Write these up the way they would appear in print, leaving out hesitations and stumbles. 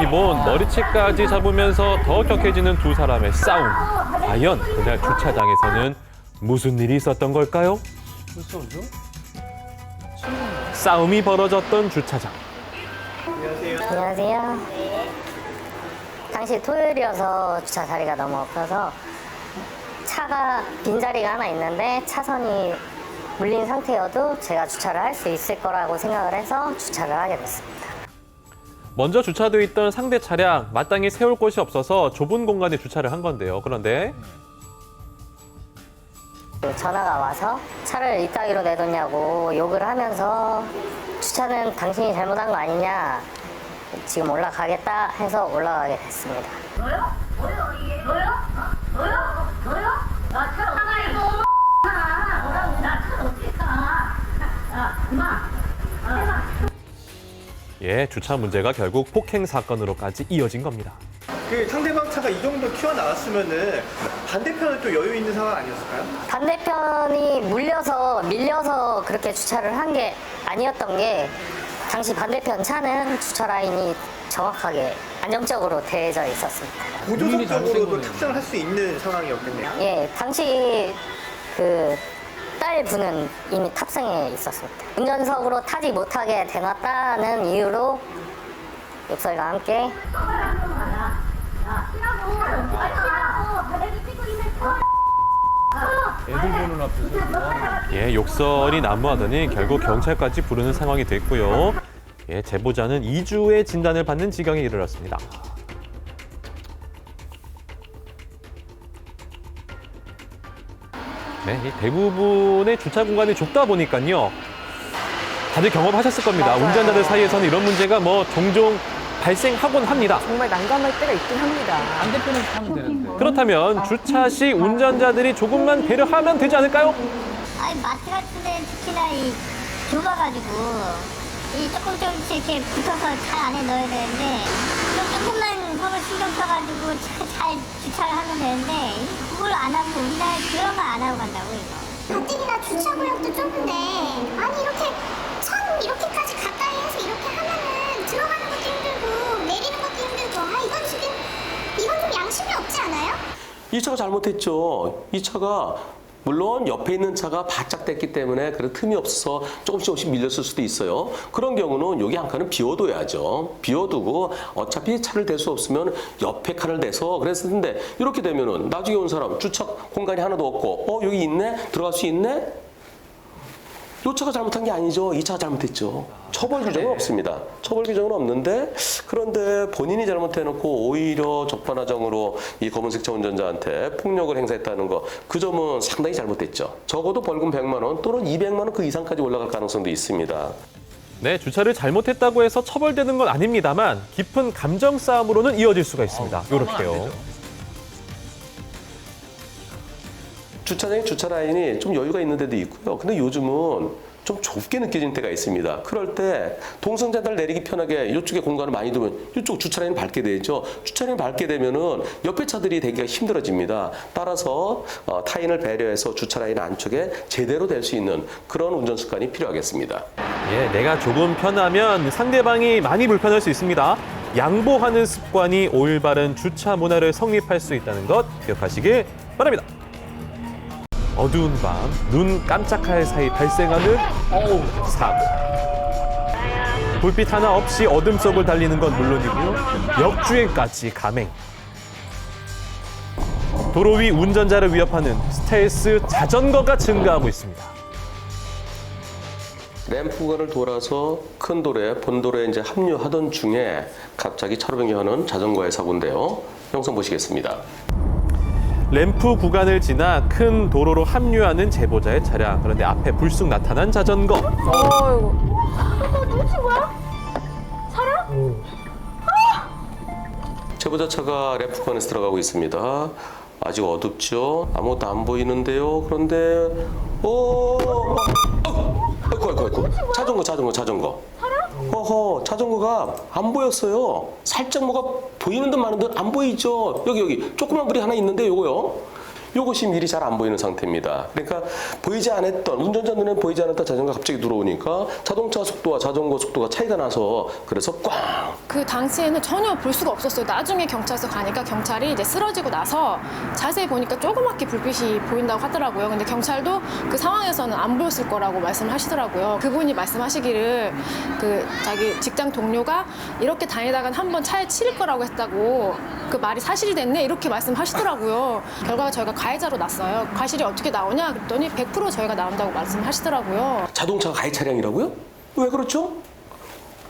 기본 머리채까지 잡으면서 더 격해지는 두 사람의 싸움. 과연 그날 주차장에서는 무슨 일이 있었던 걸까요? 싸움이 벌어졌던 주차장. 안녕하세요. 당시 토요일이어서 주차 자리가 너무 없어서 차가 빈자리가 하나 있는데 차선이 물린 상태여도 제가 주차를 할 수 있을 거라고 생각을 해서 주차를 하게 됐습니다. 먼저 주차돼 있던 상대 차량 마땅히 세울 곳이 없어서 좁은 공간에 주차를 한 건데요. 그런데 전화가 와서 차를 이따위로 내뒀냐고 욕을 하면서 주차는 당신이 잘못한 거 아니냐, 지금 올라가겠다 해서 올라가게 됐습니다. 예, 주차 문제가 결국 폭행 사건으로까지 이어진 겁니다. 그 상대방 차가 이 정도 튀어나왔으면은 반대편은 또 여유 있는 상황 아니었을까요? 반대편이 밀려서 그렇게 주차를 한 게 아니었던 게, 당시 반대편 차는 주차 라인이 정확하게 안정적으로 되어져 있었습니다. 구조적으로도 탑승을 할 수 있는 상황이었겠네요. 예, 당시 그 딸 분은 이미 탑승해 있었습니다. 운전석으로 타지 못하게 대놨다는 이유로 욕설과 함께 예, 욕설이 난무하더니 결국 경찰까지 부르는 상황이 됐고요. 예, 제보자는 2주의 진단을 받는 지경에 이르렀습니다. 네, 이 대부분의 주차 공간이 좁다 보니까요. 다들 경험하셨을 겁니다. 맞아요. 운전자들 사이에서는 이런 문제가 종종 발생하곤 합니다. 정말 난감할 때가 있긴 합니다. 반대편에서 타면 되는데. 그렇다면 주차 시 운전자들이 조금만 배려하면 되지 않을까요? 아니 마트 같은 데는 특히나 이 좁아가지고 이 조금씩 이렇게 붙어서 차 안에 넣어야 되는데 조금만 서로 신경 써가지고 잘 주차를 하면 되는데 그걸 안 하고 우리나라에 그런 거 안 하고 간다고 이거. 가뜩이나 주차 구역도 좁은데 아니 이렇게 참 이렇게까지 가까이 해서 이렇게 하면은 들어가는 것도 힘들고 내리는 것도 힘들고 이건 좀 양심이 없지 않아요? 이 차가 잘못했죠. 이 차가 물론 옆에 있는 차가 바짝 됐기 때문에 그런 틈이 없어서 조금씩 밀렸을 수도 있어요. 그런 경우는 여기 한 칸은 비워둬야죠. 비워두고 어차피 차를 댈 수 없으면 옆에 칸을 대서 그랬었는데 이렇게 되면은 나중에 온 사람 주차 공간이 하나도 없고 여기 있네? 들어갈 수 있네? 이 차가 잘못한 게 아니죠. 이 차가 잘못했죠. 처벌 규정은 없습니다. 처벌 규정은 없는데 그런데 본인이 잘못해놓고 오히려 적반하장으로 이 검은색 차 운전자한테 폭력을 행사했다는 거, 그 점은 상당히 잘못됐죠. 적어도 벌금 100만 원 또는 200만 원 그 이상까지 올라갈 가능성도 있습니다. 네, 주차를 잘못했다고 해서 처벌되는 건 아닙니다만 깊은 감정 싸움으로는 이어질 수가 있습니다. 이렇게요. 주차장에 주차 라인이 좀 여유가 있는 데도 있고요. 근데 요즘은 좀 좁게 느껴지는 때가 있습니다. 그럴 때 동승자들 내리기 편하게 이쪽에 공간을 많이 두면 이쪽 주차 라인을 밟게 되죠. 주차 라인을 밟게 되면은 옆에 차들이 되기가 힘들어집니다. 따라서 타인을 배려해서 주차 라인 안쪽에 제대로 될 수 있는 그런 운전 습관이 필요하겠습니다. 예, 내가 조금 편하면 상대방이 많이 불편할 수 있습니다. 양보하는 습관이 올바른 주차 문화를 성립할 수 있다는 것 기억하시길 바랍니다. 어두운 밤, 눈 깜짝할 사이 발생하는 사고. 불빛 하나 없이 어둠 속을 달리는 건 물론이고요. 역주행까지 감행. 도로 위 운전자를 위협하는 스텔스 자전거가 증가하고 있습니다. 램프 구간을 돌아서 큰 도로에 본도로에 이제 합류하던 중에 갑자기 차로 변경하는 자전거의 사고인데요. 영상 보시겠습니다. 램프 구간을 지나 큰 도로로 합류하는 제보자의 차량. 그런데 앞에 불쑥 나타난 자전거. 누구지 뭐야? 제보자 차가 램프 구간에서 들어가고 있습니다. 아직 어둡죠? 아무것도 안 보이는데요. 그런데 아이고. 자전거. 자전거가 안 보였어요. 살짝 뭐가 보이는 듯 마는 듯 안 보이죠? 여기 조그만 불이 하나 있는데 요거요. 이것이 미리 잘 안 보이는 상태입니다. 그러니까 보이지 않았던 운전자 눈에 보이지 않았던 자전거가 갑자기 들어오니까 자동차 속도와 자전거 속도가 차이가 나서 그래서 꽝. 그 당시에는 전혀 볼 수가 없었어요. 나중에 경찰서 가니까 경찰이 이제 쓰러지고 나서 자세히 보니까 조그맣게 불빛이 보인다고 하더라고요. 근데 경찰도 그 상황에서는 안 보였을 거라고 말씀하시더라고요. 그분이 말씀하시기를 그 자기 직장 동료가 이렇게 다니다간 한번 차에 치일 거라고 했다고 그 말이 사실이 됐네 이렇게 말씀하시더라고요. 결과가 저희가 가해자로 났어요. 과실이 어떻게 나오냐 그랬더니 100% 저희가 나온다고 말씀하시더라고요. 자동차가 가해 차량이라고요? 왜 그렇죠?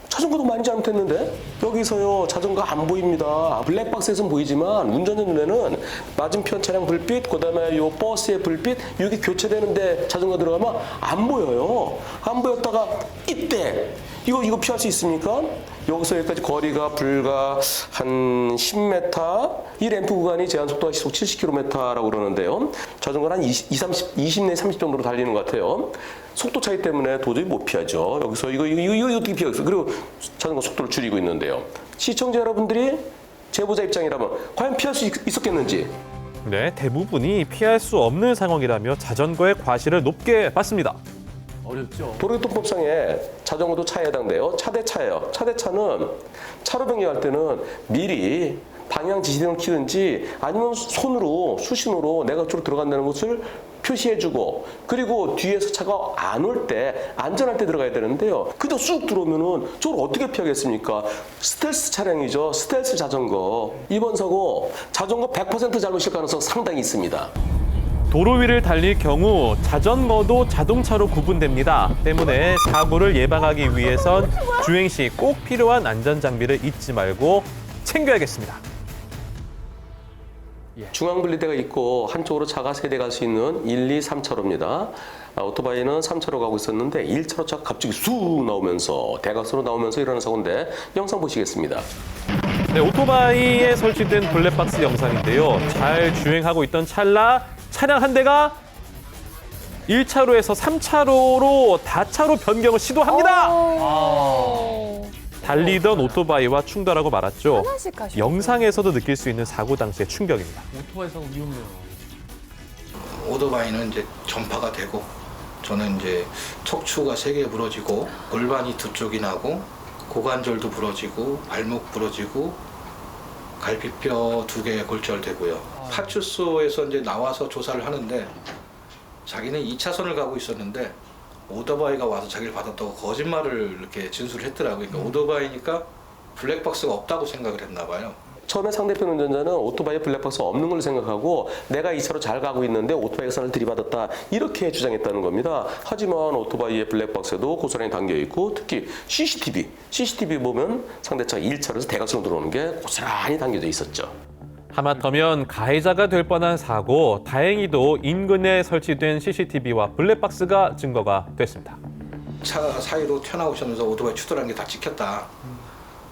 자전거도 많이 잘못했는데 여기서요 자전거 안 보입니다. 블랙박스에서는 보이지만 운전자 눈에는 맞은편 차량 불빛 그다음에 요 버스의 불빛 이게 교체되는데 자전거 들어가면 안 보여요. 안 보였다가 이때 이거 피할 수 있습니까? 여기서 여기까지 거리가 불과 한 10m 이 램프 구간이 제한 속도가 시속 70km라고 그러는데요. 자전거는 한 20 내 30 정도로 달리는 것 같아요. 속도 차이 때문에 도저히 못 피하죠. 여기서 이거 어떻게 피하겠어요? 그리고 자전거 속도를 줄이고 있는데요. 시청자 여러분들이 제보자 입장이라면 과연 피할 수 있었겠는지. 네, 대부분이 피할 수 없는 상황이라며 자전거의 과실을 높게 받습니다. 도로교통법상에 자전거도 차에 해당돼요. 차대차예요. 차대차는 차로 변경할 때는 미리 방향 지시등을 켜든지 아니면 손으로 수신호로 내가 쪽으로 들어간다는 것을 표시해주고 그리고 뒤에서 차가 안 올 때 안전할 때 들어가야 되는데요. 그저 쑥 들어오면은 저걸 어떻게 피하겠습니까? 스텔스 차량이죠. 스텔스 자전거. 이번 사고 자전거 100% 잘못일 가능성 상당히 있습니다. 도로 위를 달릴 경우 자전거도 자동차로 구분됩니다. 때문에 사고를 예방하기 위해선 주행 시 꼭 필요한 안전장비를 잊지 말고 챙겨야겠습니다. 중앙분리대가 있고 한쪽으로 차가 3대 갈 수 있는 1, 2, 3차로입니다. 오토바이는 3차로 가고 있었는데 1차로 차가 갑자기 쑥 나오면서 대각선으로 나오면서 일어난 사고인데 영상 보시겠습니다. 네, 오토바이에 설치된 블랙박스 영상인데요. 잘 주행하고 있던 찰나 차량 한 대가 1차로에서 3차로로 다차로 변경을 시도합니다. 달리던 오토바이와 충돌하고 말았죠. 하나씩 하시죠. 영상에서도 느낄 수 있는 사고 당시의 충격입니다. 오토바이는 이제 전파가 되고 저는 이제 척추가 3개 부러지고 골반이 2쪽이 나고 고관절도 부러지고 발목 부러지고 갈비뼈 2개 골절되고요. 파출소에서 이제 나와서 조사를 하는데 자기는 2차선을 가고 있었는데 오토바이가 와서 자기를 받았다고 거짓말을 이렇게 진술을 했더라고요. 그러니까 오토바이니까 블랙박스가 없다고 생각을 했나 봐요. 처음에 상대편 운전자는 오토바이에 블랙박스 없는 걸로 생각하고 내가 2차로 잘 가고 있는데 오토바이가 나를 들이받았다 이렇게 주장했다는 겁니다. 하지만 오토바이의 블랙박스에도 고스란히 담겨있고 특히 CCTV 보면 상대차가 1차로에서 대각선으로 들어오는 게 고스란히 담겨져 있었죠. 하마터면 가해자가 될 뻔한 사고, 다행히도 인근에 설치된 CCTV와 블랙박스가 증거가 됐습니다. 차 사이로 튀어나오시면서 오토바이 추돌한 게 다 찍혔다.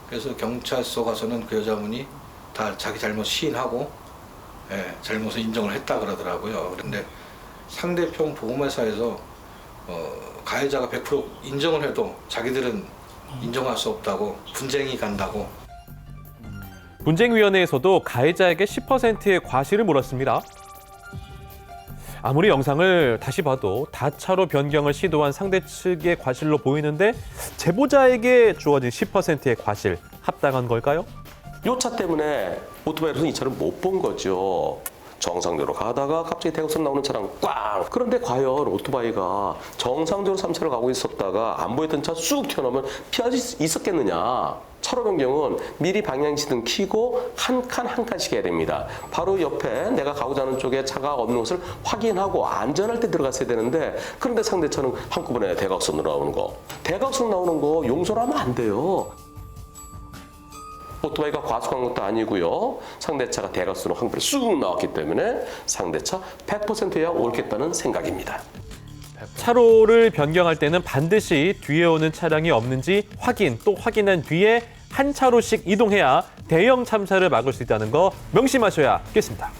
그래서 경찰서 가서는 그 여자분이 다 자기 잘못 시인하고 잘못을 인정을 했다 그러더라고요. 그런데 상대편 보험회사에서 가해자가 100% 인정을 해도 자기들은 인정할 수 없다고 분쟁이 간다고. 분쟁위원회에서도 가해자에게 10%의 과실을 물었습니다. 아무리 영상을 다시 봐도 다차로 변경을 시도한 상대 측의 과실로 보이는데 제보자에게 주어진 10%의 과실, 합당한 걸까요? 이 차 때문에 오토바이로서 이 차를 못 본 거죠. 정상적으로 가다가 갑자기 대각선 나오는 차량 꽝! 그런데 과연 오토바이가 정상적으로 3차로 가고 있었다가 안 보였던 차 쑥 튀어나오면 피할 수 있었겠느냐? 차로 변경은 미리 방향지등 켜고 한 칸 한 칸씩 해야 됩니다. 바로 옆에 내가 가고자 하는 쪽에 차가 없는 것을 확인하고 안전할 때 들어갔어야 되는데 그런데 상대차는 한꺼번에 대각선으로 나오는 거. 대각선 나오는 거 용서를 하면 안 돼요. 오토바이가 과속한 것도 아니고요. 상대차가 대각선으로 한꺼번에 쑥 나왔기 때문에 상대차 100%야 옳겠다는 생각입니다. 차로를 변경할 때는 반드시 뒤에 오는 차량이 없는지 또 확인한 뒤에 한 차로씩 이동해야 대형 참사를 막을 수 있다는 거 명심하셔야겠습니다.